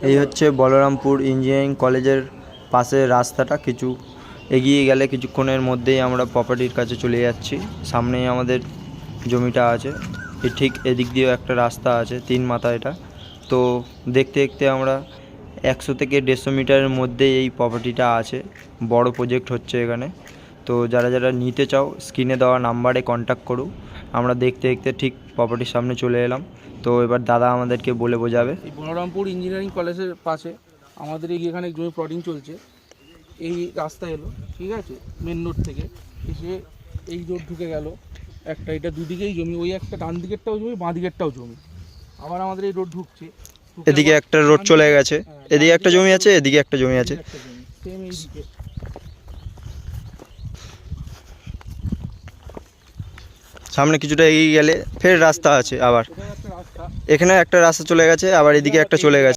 এই হচ্ছে বলরামপুর ইঞ্জিনিয়ারিং কলেজের পাশে রাস্তাটা। কিছু এগিয়ে গেলে কিছুক্ষণের মধ্যেই আমরা প্রপার্টির কাছে চলে যাচ্ছি। সামনেই আমাদের জমিটা আছে। ঠিক এদিক দিয়েও একটা রাস্তা আছে, 3 মাথা এটা। তো দেখতে দেখতে আমরা 100 থেকে 150 মিটারের মধ্যে এই প্রপার্টিটা আছে। বড় প্রজেক্ট হচ্ছে এখানে। তো যারা যারা নিতে চাও স্ক্রিনে দেওয়া নাম্বারে কন্ট্যাক্ট করুক। আমরা দেখতে দেখতে ঠিক প্রপার্টির সামনে চলে এলাম। তো এবার দাদা আমাদেরকে বলে বোঝাবে। এই বলরামপুর ইঞ্জিনিয়ারিং কলেজের পাশে আমাদের এখানে জমি প্লটিং চলছে। এই রাস্তা এলো, ঠিক আছে, মেন রোড থেকে এসে এই রোড ঢুকে গেল একটা। এটা দুদিকেই জমি, ওই একটা ডান দিকেরটাও জমি, বাঁ দিকেরটাও জমি। আবার আমাদের এই রোড ঢুকছে, এদিকে একটা রোড চলে গেছে, এদিকে একটা জমি আছে, এদিকে একটা জমি আছে। সেম এইদিকে সামনে কিছুটা এগিয়ে গেলে ফের রাস্তা আছে। আবার একটা রাস্তা, এখানে একটা রাস্তা চলে গেছে, আবার এদিকে একটা চলে গেছে।